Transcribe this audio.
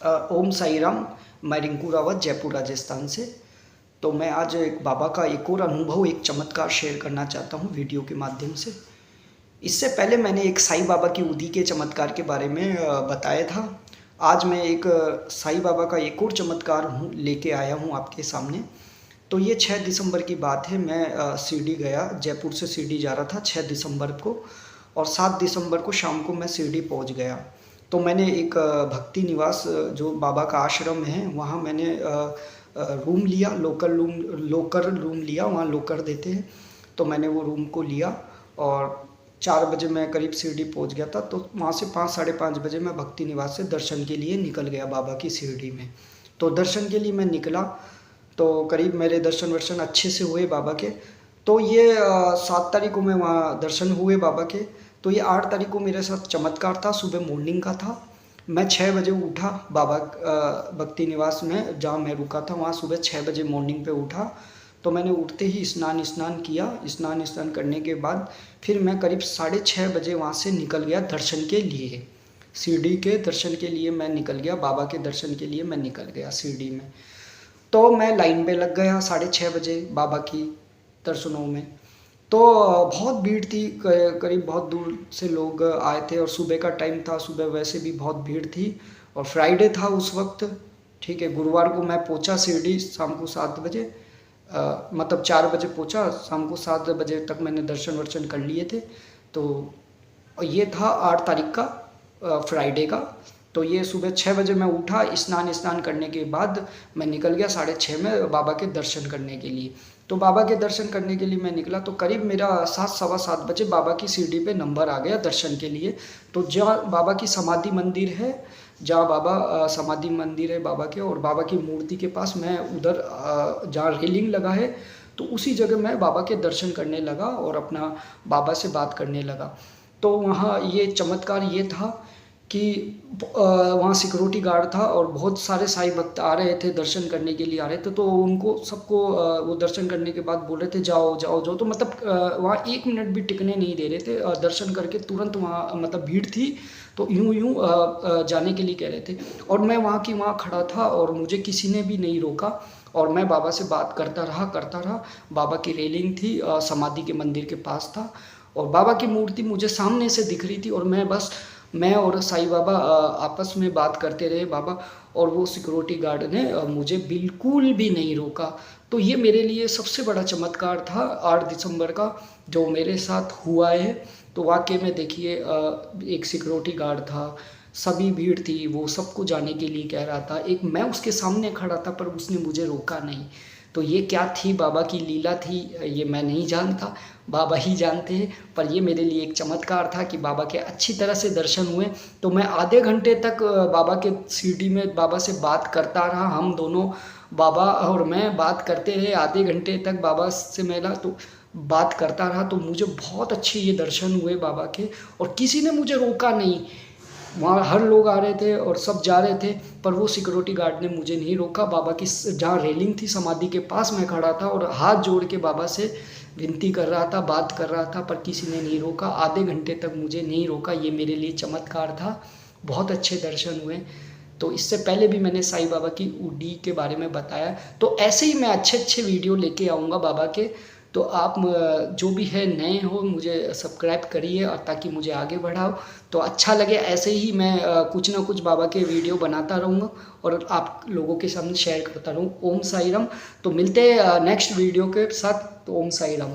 ओम साई राम। मैं रिंकू रावत जयपुर राजस्थान से। तो मैं आज एक बाबा का एक और अनुभव, एक चमत्कार शेयर करना चाहता हूँ वीडियो के माध्यम से। इससे पहले मैंने एक साईं बाबा की उदी के चमत्कार के बारे में बताया था। आज मैं एक साईं बाबा का एक और चमत्कार लेके आया हूँ आपके सामने। तो ये 6 दिसंबर की बात है। मैं शिरडी गया, जयपुर से शिरडी जा रहा था 6 दिसंबर को, और 7 दिसंबर को शाम को मैं शिरडी पहुँच गया। तो मैंने एक भक्ति निवास, जो बाबा का आश्रम है, वहाँ मैंने रूम लिया, लोकर रूम लिया, वहाँ लोकर देते हैं। तो मैंने वो रूम को लिया और 4 बजे मैं करीब शिरडी पहुँच गया था। तो वहाँ से 5 साढ़े 5 बजे मैं भक्ति निवास से दर्शन के लिए निकल गया बाबा की शिरडी में। तो दर्शन के लिए मैं निकला, तो करीब मेरे दर्शन वर्शन अच्छे से हुए बाबा के। तो ये 7 तारीख को मैं वहाँ दर्शन हुए बाबा के। तो ये 8 तारीख को मेरे साथ चमत्कार था, सुबह मॉर्निंग का था। मैं 6 बजे उठा बाबा भक्ति निवास में, जहाँ मैं रुका था वहाँ सुबह 6 बजे मॉर्निंग पे उठा। तो मैंने उठते ही स्नान किया। स्नान करने के बाद फिर मैं करीब 6:30 बजे वहाँ से निकल गया दर्शन के लिए। शिरडी के दर्शन के लिए मैं निकल गया, बाबा के दर्शन के लिए मैं निकल गया शिरडी में। तो मैं लाइन पे लग गया 6:30 बजे बाबा की दर्शनों में। तो बहुत भीड़ थी, करीब बहुत दूर से लोग आए थे, और सुबह का टाइम था, सुबह वैसे भी बहुत भीड़ थी, और फ्राइडे था उस वक्त। ठीक है, गुरुवार को मैं पहुंचा शिरडी शाम को 7 बजे, मतलब 4 बजे पहुंचा, शाम को 7 बजे तक मैंने दर्शन वर्शन कर लिए थे। तो ये था 8 तारीख का, फ्राइडे का। तो ये सुबह 6 बजे मैं उठा, स्नान करने के बाद मैं निकल गया 6:30 में बाबा के दर्शन करने के लिए। तो बाबा के दर्शन करने के लिए मैं निकला, तो करीब मेरा 7 सवा 7 बजे बाबा की सीढ़ी पे नंबर आ गया दर्शन के लिए। तो जहाँ बाबा की समाधि मंदिर है, जहाँ बाबा समाधि मंदिर है बाबा के, और बाबा की मूर्ति के पास मैं उधर जहाँ रेलिंग लगा है, तो उसी जगह मैं बाबा के दर्शन करने लगा और अपना बाबा से बात करने लगा। तो वहाँ ये चमत्कार ये था कि वहाँ सिक्योरिटी गार्ड था, और बहुत सारे साईं भक्त आ रहे थे, दर्शन करने के लिए आ रहे थे। तो उनको सबको वो दर्शन करने के बाद बोल रहे थे जाओ जाओ जाओ। तो मतलब वहाँ 1 मिनट भी टिकने नहीं दे रहे थे। दर्शन करके तुरंत वहाँ, मतलब भीड़ थी तो यूँ यूँ जाने के लिए कह रहे थे। और मैं वहाँ खड़ा था और मुझे किसी ने भी नहीं रोका, और मैं बाबा से बात करता रहा। बाबा की रेलिंग थी, समाधि के मंदिर के पास था, और बाबा की मूर्ति मुझे सामने से दिख रही थी, और मैं और साईं बाबा आपस में बात करते रहे बाबा, और वो सिक्योरिटी गार्ड ने मुझे बिल्कुल भी नहीं रोका। तो ये मेरे लिए सबसे बड़ा चमत्कार था 8 दिसंबर का, जो मेरे साथ हुआ है। तो वाकई में देखिए, एक सिक्योरिटी गार्ड था, सभी भीड़ थी, वो सबको जाने के लिए कह रहा था, एक मैं उसके सामने खड़ा था पर उसने मुझे रोका नहीं। तो ये क्या थी, बाबा की लीला थी, ये मैं नहीं जानता, बाबा ही जानते हैं। पर ये मेरे लिए एक चमत्कार था कि बाबा के अच्छी तरह से दर्शन हुए। तो मैं आधे घंटे तक बाबा के सीढ़ी में बाबा से बात करता रहा। हम दोनों, बाबा और मैं, बात करते रहे आधे घंटे तक। बाबा से मिला तो बात करता रहा। तो मुझे बहुत अच्छे ये दर्शन हुए बाबा के, और किसी ने मुझे रोका नहीं। वहाँ हर लोग आ रहे थे और सब जा रहे थे, पर वो सिक्योरिटी गार्ड ने मुझे नहीं रोका। बाबा की जहाँ रेलिंग थी समाधि के पास मैं खड़ा था, और हाथ जोड़ के बाबा से विनती कर रहा था, बात कर रहा था, पर किसी ने नहीं रोका। आधे घंटे तक मुझे नहीं रोका। ये मेरे लिए चमत्कार था। बहुत अच्छे दर्शन हुए। तो इससे पहले भी मैंने साईं बाबा की उडी के बारे में बताया। तो ऐसे ही मैं अच्छे वीडियो लेके आऊँगा बाबा के। तो आप जो भी है नए हो, मुझे सब्सक्राइब करिए, और ताकि मुझे आगे बढ़ाओ। तो अच्छा लगे ऐसे ही मैं कुछ ना कुछ बाबा के वीडियो बनाता रहूँगा और आप लोगों के सामने शेयर करता रहूँ। ओम साई राम। तो मिलते हैं नेक्स्ट वीडियो के साथ। तो ओम साई राम।